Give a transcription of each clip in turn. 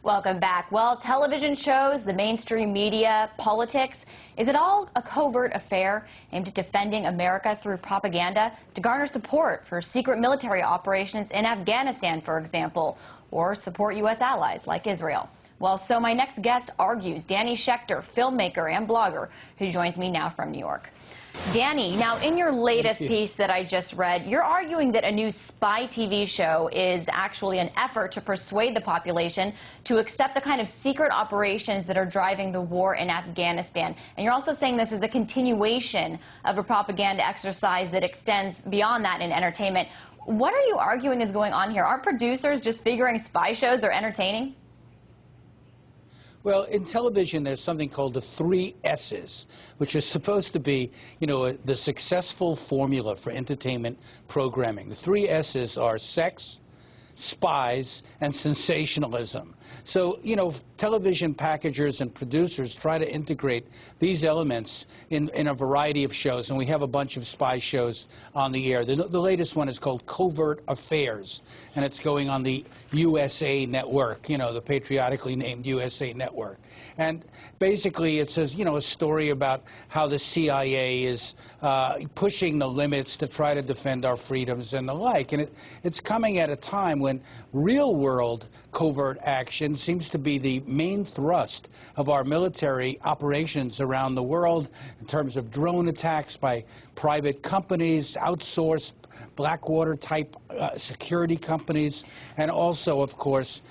Welcome back. Well, television shows, the mainstream media, politics, is it all a covert affair aimed at defending America through propaganda to garner support for secret military operations in Afghanistan, for example, or support U.S. allies like Israel? Well, so my next guest argues, Danny Schechter, filmmaker and blogger, who joins me now from New York. Danny, now in your latest piece that I just read, you're arguing that a new spy TV show is actually an effort to persuade the population to accept the kind of secret operations that are driving the war in Afghanistan. And you're also saying this is a continuation of a propaganda exercise that extends beyond that in entertainment. What are you arguing is going on here? Aren't producers just figuring spy shows are entertaining? Well, in television, there's something called the 3 S's, which is supposed to be, the successful formula for entertainment programming. The 3 S's are sex, spies, and sensationalism. So, television packagers and producers try to integrate these elements in a variety of shows, and we have a bunch of spy shows on the air. The latest one is called Covert Affairs, and it's going on the USA Network, the patriotically named USA Network. And basically it says, a story about how the CIA is pushing the limits to try to defend our freedoms and the like. And it's coming at a time when real-world covert action seems to be the main thrust of our military operations around the world in terms of drone attacks by private companies, outsourced Blackwater-type security companies, and also, of course,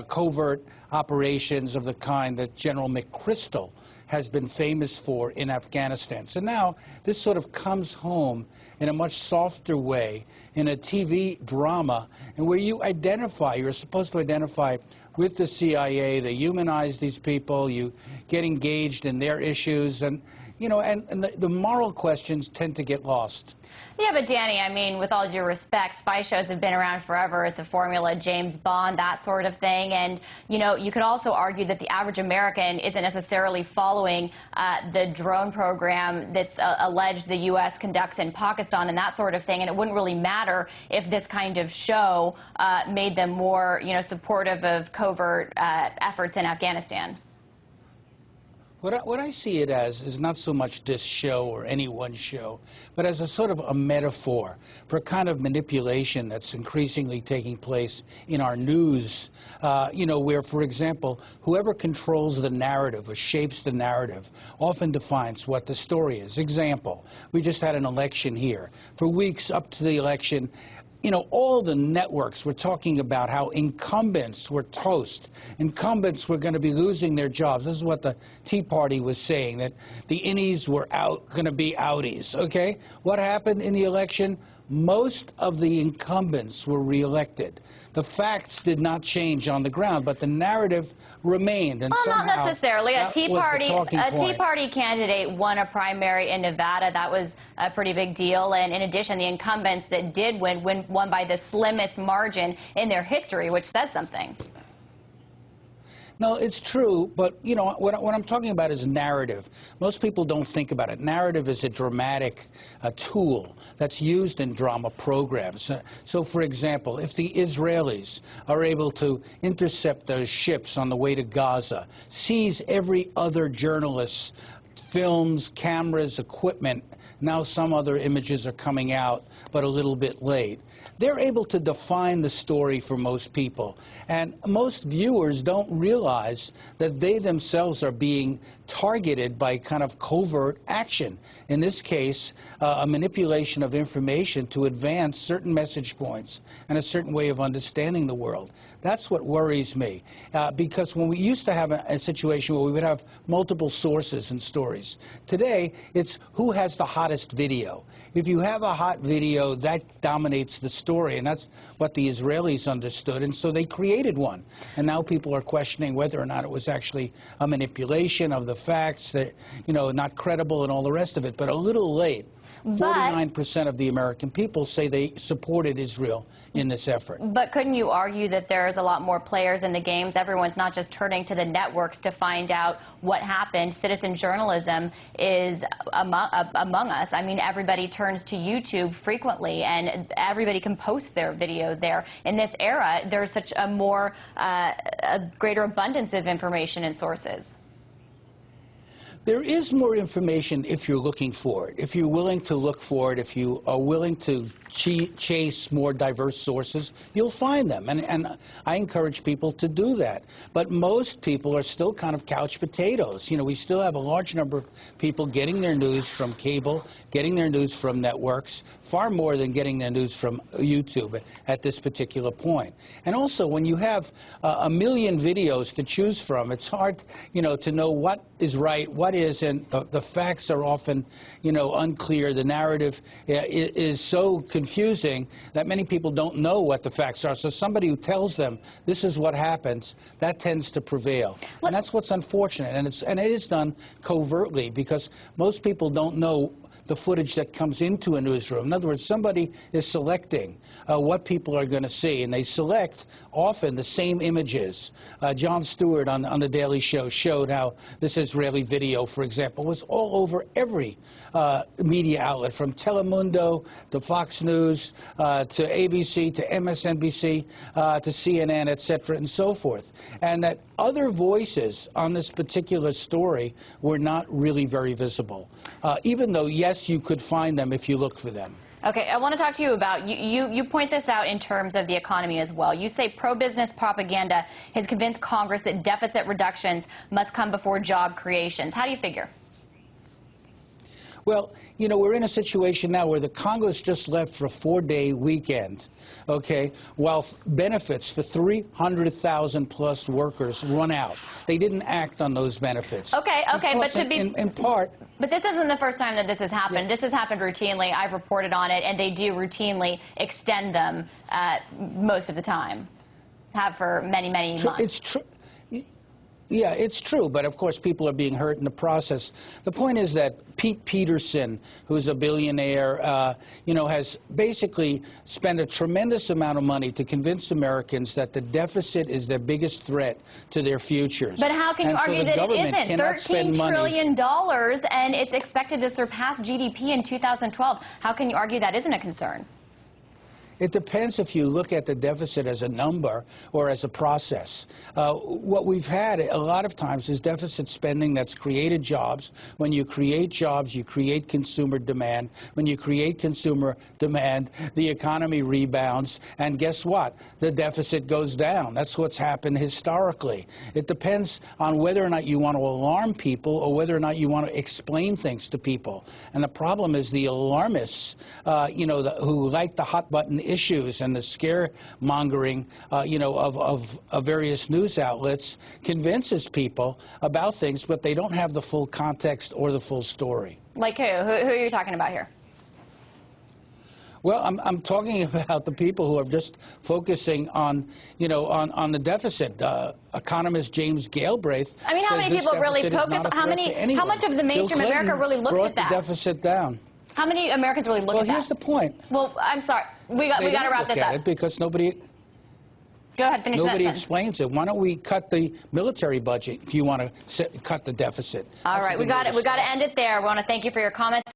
covert operations of the kind that General McChrystal has been famous for in Afghanistan. So now this sort of comes home in a much softer way in a TV drama, and where you're supposed to identify with the CIA, they humanize these people, you get engaged in their issues, and the moral questions tend to get lost. Yeah, but Danny, I mean, with all due respect, spy shows have been around forever. It's a formula, James Bond, that sort of thing. And, you could also argue that the average American isn't necessarily following the drone program that's alleged the U.S. conducts in Pakistan and that sort of thing. And it wouldn't really matter if this kind of show made them more, supportive of covert efforts in Afghanistan. What I see it as is not so much this show or any one show, but as a sort of a metaphor for a kind of manipulation that's increasingly taking place in our news, where, for example, whoever controls the narrative or shapes the narrative often defines what the story is. Example, we just had an election here. For weeks up to the election, all the networks were talking about how incumbents were toast. Incumbents were going to be losing their jobs. This is what the Tea Party was saying, that the innies were going to be outies, okay? What happened in the election? Most of the incumbents were reelected. The facts did not change on the ground, but the narrative remained. And well, not necessarily. A Tea Party candidate won a primary in Nevada. That was a pretty big deal. And in addition, the incumbents that did won by the slimmest margin in their history, which says something. No, it's true, but, what I'm talking about is narrative. Most people don't think about it. Narrative is a dramatic tool that's used in drama programs. So, for example, if the Israelis are able to intercept those ships on the way to Gaza, seize every other journalist's films, cameras, equipment, now some other images are coming out, but a little bit late. They're able to define the story for most people. And most viewers don't realize that they themselves are being targeted by kind of covert action. In this case, a manipulation of information to advance certain message points and a certain way of understanding the world. That's what worries me. Because when we used to have a situation where we would have multiple sources and stories, today it's who has the hottest video. If you have a hot video, that dominates the story, and that's what the Israelis understood, and so they created one. And now people are questioning whether or not it was actually a manipulation of the facts, that, not credible and all the rest of it, but a little late. 49% of the American people say they supported Israel in this effort. But couldn't you argue that there's a lot more players in the games? Everyone's not just turning to the networks to find out what happened. Citizen journalism is among us. I mean, everybody turns to YouTube frequently, and everybody can post their video there. In this era, there's such a greater abundance of information and sources. There is more information if you're looking for it, if you're willing to look for it, if you are willing to chase more diverse sources, you'll find them. And I encourage people to do that. But most people are still kind of couch potatoes. You know, we still have a large number of people getting their news from cable, getting their news from networks, far more than getting their news from YouTube at this particular point. And also, when you have a million videos to choose from, it's hard, you know, to know what is right, what isn't. The facts are often, you know, unclear. The narrative is so confusing that many people don't know what the facts are. So somebody who tells them this is what happens, that tends to prevail. And that's what's unfortunate. And it is done covertly, because most people don't know the footage that comes into a newsroom. In other words, somebody is selecting what people are going to see, and they select often the same images. Jon Stewart on The Daily Show showed how this Israeli video, for example, was all over every media outlet, from Telemundo to Fox News to ABC to MSNBC to CNN, etc., and so forth. And that other voices on this particular story were not really very visible, even though, yes, you could find them if you look for them. Okay, I want to talk to you about, you point this out in terms of the economy as well. You say pro-business propaganda has convinced Congress that deficit reductions must come before job creations. How do you figure? Well, you know, we're in a situation now where the Congress just left for a 4-day weekend, okay, while benefits for 300,000 plus workers run out. They didn't act on those benefits. Okay, but to be in part. But this isn't the first time that this has happened. Yeah. This has happened routinely. I've reported on it, and they do routinely extend them most of the time. Have for many, many months. It's true. Yeah, it's true, but of course people are being hurt in the process. The point is that Pete Peterson, who's a billionaire, you know, has basically spent a tremendous amount of money to convince Americans that the deficit is their biggest threat to their futures. But how can you argue that it isn't? $13 trillion, and it's expected to surpass GDP in 2012. How can you argue that isn't a concern? It depends if you look at the deficit as a number or as a process. What we've had a lot of times is deficit spending that's created jobs. When you create jobs, you create consumer demand. When you create consumer demand, the economy rebounds. And guess what? The deficit goes down. That's what's happened historically. It depends on whether or not you want to alarm people or whether or not you want to explain things to people. And the problem is the alarmists, you know, who like the hot button issues and the scaremongering, you know, of various news outlets convinces people about things, but they don't have the full context or the full story. Like who? Who are you talking about here? Well, I'm talking about the people who are just focusing on, you know, on the deficit. Economist James Galbraith. I mean, how many people really focus? How much of the mainstream America really looked at that? Brought the deficit down. How many Americans really look at that? Well, here's the point. Well, I'm sorry. We got to wrap this up. It because nobody. Go ahead, finish that. Nobody explains it. Why don't we cut the military budget if you want to cut the deficit? All right, we got it. We got to end it there. We want to thank you for your comments.